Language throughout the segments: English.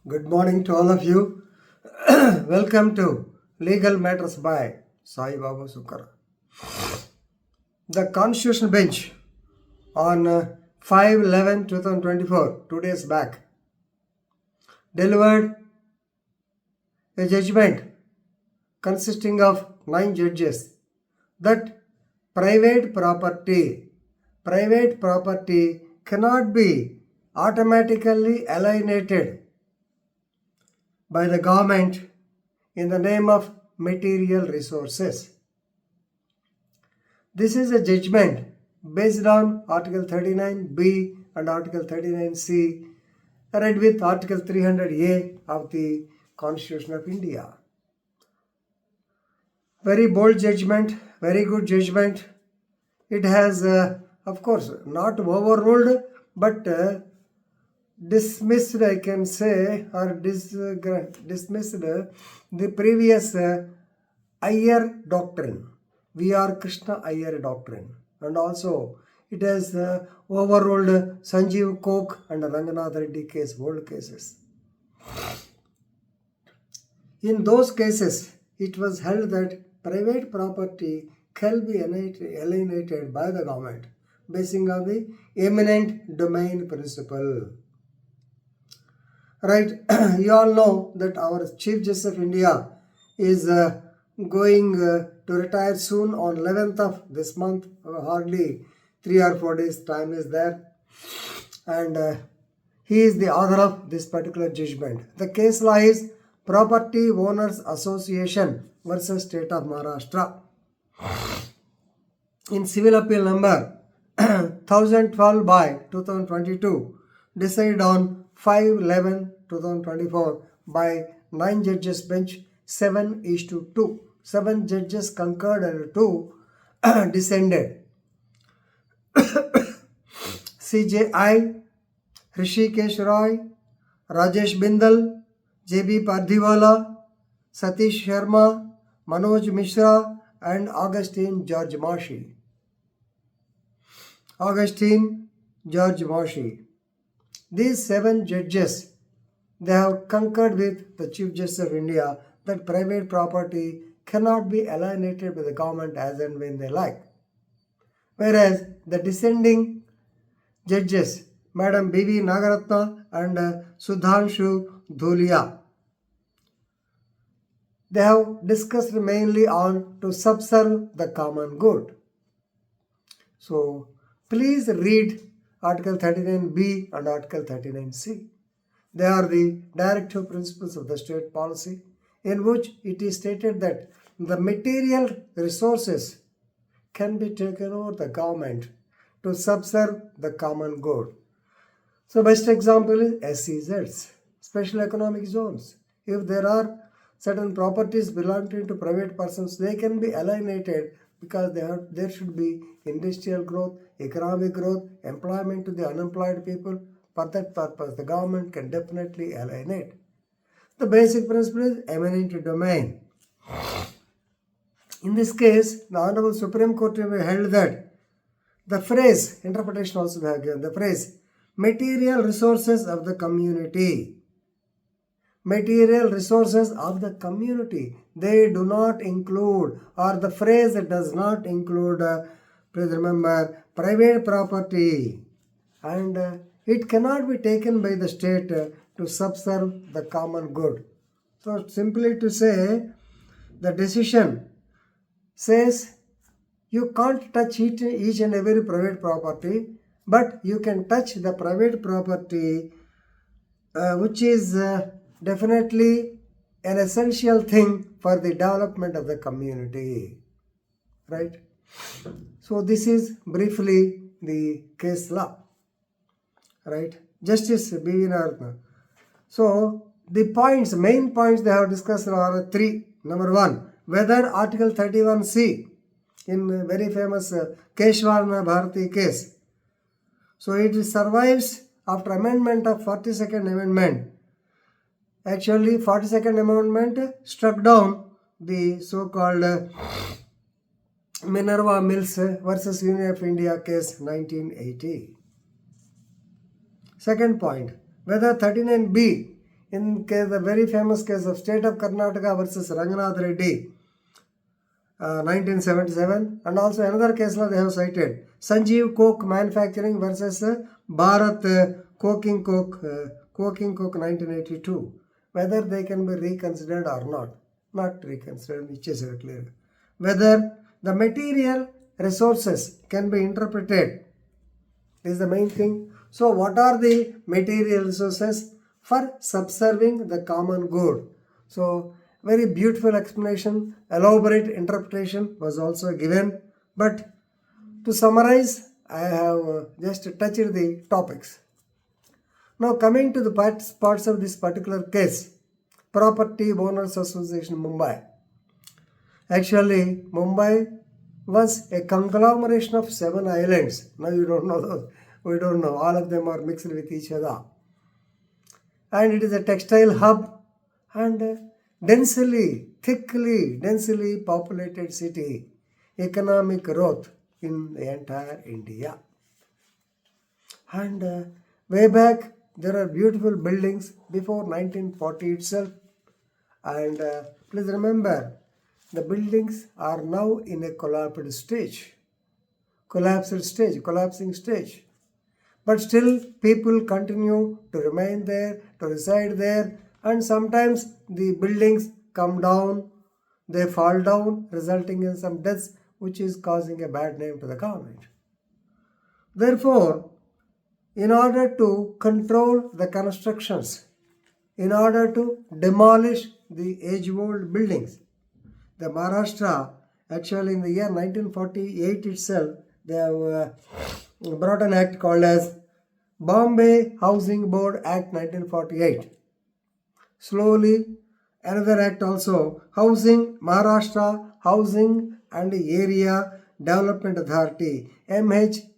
Good morning to all of you. Welcome to Legal Matters by Sai Baba Sukara. The Constitutional Bench on 5/11/2024, 2 days back, delivered a judgment consisting of 9 judges that private property cannot be automatically alienated by the government in the name of material resources. This is a judgment based on Article 39B and Article 39C, read with Article 300A of the Constitution of India. Very bold judgment, very good judgment. It has, of course, not overruled, but dismissed, I can say, or dismissed the previous Iyer doctrine, V.R. Krishna Iyer doctrine, and also it has overruled Sanjeev Kok and Ranganath Reddy case, old cases. In those cases, it was held that private property can be alienated by the government, basing on the eminent domain principle. Right, you all know that our Chief Justice of India is going to retire soon on 11th of this month. Hardly 3 or 4 days time is there, and he is the author of this particular judgment. The case law is Property Owners Association versus State of Maharashtra. In civil appeal number 1012 by 2022, decided on 5/11/2024 by 9 judges bench, 7:2. 7 judges concurred and 2 dissented. CJI, Hrishikesh Roy, Rajesh Bindal, JB Pardhiwala, Satish Sharma, Manoj Mishra, and Augustine George Mashi. These 7 judges, they have concurred with the Chief Justice of India that private property cannot be alienated by the government as and when they like. Whereas the dissenting judges, Madam B.V. Nagaratna and Sudhanshu Dhulia, they have discussed mainly on to subserve the common good. So please read Article 39B and Article 39C. They are the directive principles of the state policy, in which it is stated that the material resources can be taken over the government to subserve the common good. So best example is SEZs, Special Economic Zones. If there are certain properties belonging to private persons, they can be alienated because there should be industrial growth, economic growth, employment to the unemployed people. For that purpose, the government can definitely alienate. The basic principle is eminent domain. In this case, the Honorable Supreme Court held that the phrase, interpretation also they have given, the phrase material resources of the community. Material resources of the community, they do not include, or the phrase does not include, please remember, private property, and it cannot be taken by the state to subserve the common good. So simply to say, the decision says you can't touch each and every private property, but you can touch the private property which is definitely an essential thing for the development of the community, right? So this is briefly the case law, right? Justice B.V. Nagaratna. So the main points they have discussed are 3. Number 1, whether Article 31C in very famous Keshwarna Bharati case, so it survives after amendment of 42nd Amendment. Actually, 42nd Amendment struck down the so-called Minerva Mills versus Union of India case 1980. Second point, whether 39B In case, the very famous case of State of Karnataka versus Ranganath Reddy, 1977, and also another case law they have cited, Sanjeev Coke Manufacturing versus Bharat Coking Coke 1982. Whether they can be reconsidered or not reconsidered, which is clear. Whether the material resources can be interpreted is the main thing. So what are the material resources for subserving the common good? So very beautiful explanation, elaborate interpretation was also given. But to summarize, I have just touched the topics. Now coming to the parts of this particular case, Property Owners Association Mumbai. Actually, Mumbai was a conglomeration of 7 islands. Now you don't know those. We don't know. All of them are mixed with each other. And it is a textile hub and densely populated city. Economic growth in the entire India. And way back, there are beautiful buildings before 1940 itself. And please remember, the buildings are now in a collapsing stage. But still, people continue to remain there, to reside there, and sometimes the buildings come down, they fall down, resulting in some deaths, which is causing a bad name to the government. Therefore, in order to control the constructions, in order to demolish the age-old buildings, the Maharashtra, actually in the year 1948 itself, they have brought an act called as Bombay Housing Board Act 1948. Slowly, another act also, Maharashtra Housing and Area Development Authority, MHADA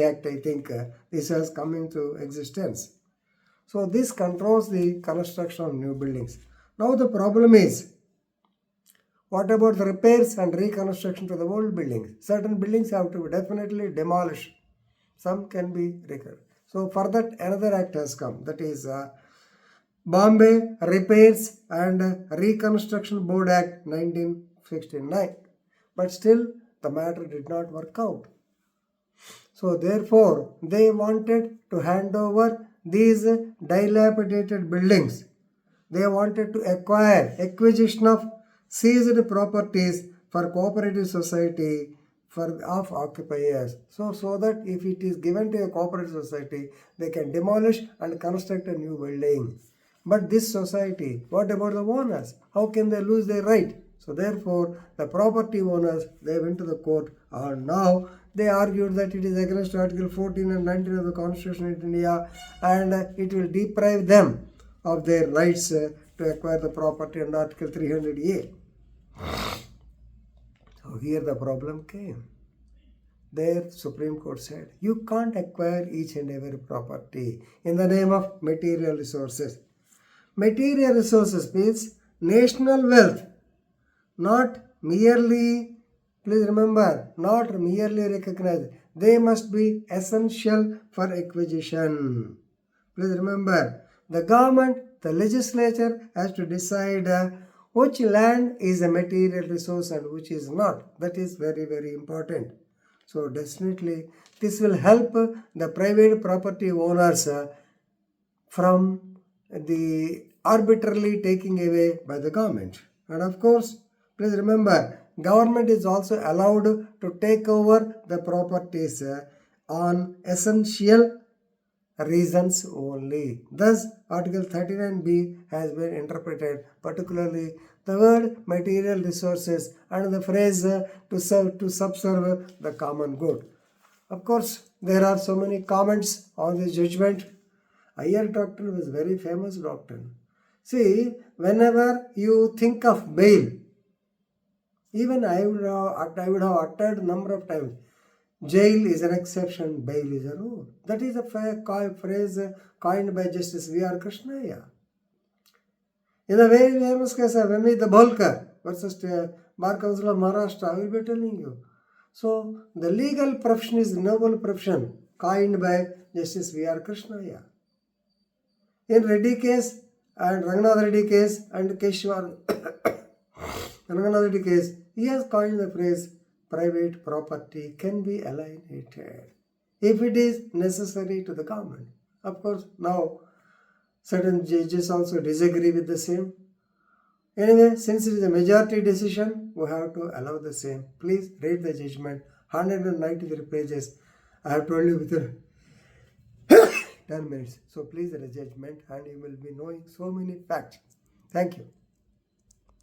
Act, I think this has come into existence. So this controls the construction of new buildings. Now the problem is, what about the repairs and reconstruction to the old buildings? Certain buildings have to be definitely demolished. Some can be recovered. So for that, another act has come. That is Bombay Repairs and Reconstruction Board Act 1969. But still, the matter did not work out. So therefore, they wanted to hand over these dilapidated buildings. They wanted to acquisition of seized properties for cooperative society of occupiers. So that if it is given to a cooperative society, they can demolish and construct a new building. But this society, what about the owners? How can they lose their right? So therefore, the property owners, they went to the court, and now they argued that it is against Article 14 and 19 of the Constitution of India, and it will deprive them of their rights to acquire the property under Article 300A. So here the problem came. There Supreme Court said, you can't acquire each and every property in the name of material resources. Material resources means national wealth, not merely, please remember, not merely recognized. They must be essential for acquisition. Please remember, the government, the legislature has to decide which land is a material resource and which is not. That is very, very important. So definitely this will help the private property owners from the arbitrarily taking away by the government. And of course, please remember, government is also allowed to take over the properties on essential reasons only. Thus, Article 39B has been interpreted, particularly the word material resources and the phrase to subserve the common good. Of course, there are so many comments on this judgment. Iyer doctrine was very famous doctrine. See, whenever you think of bail, even I would have uttered a number of times, jail is an exception, bail is a rule. That is a phrase coined by Justice V.R. Krishnaiah. In the very famous case of Amit Dabholkar versus Bar Council of Maharashtra, I will be telling you. So, the legal profession is a noble profession coined by Justice V.R. Krishnaiah. In Reddy case and Ranganath Reddy case and Keshwar Ranganath Reddy case, he has coined the phrase private property can be alienated if it is necessary to the government. Of course, now certain judges also disagree with the same. Anyway, since it is a majority decision, we have to allow the same. Please read the judgment. 193 pages. I have told you within 10 minutes. So please read the judgment and you will be knowing so many facts. Thank you.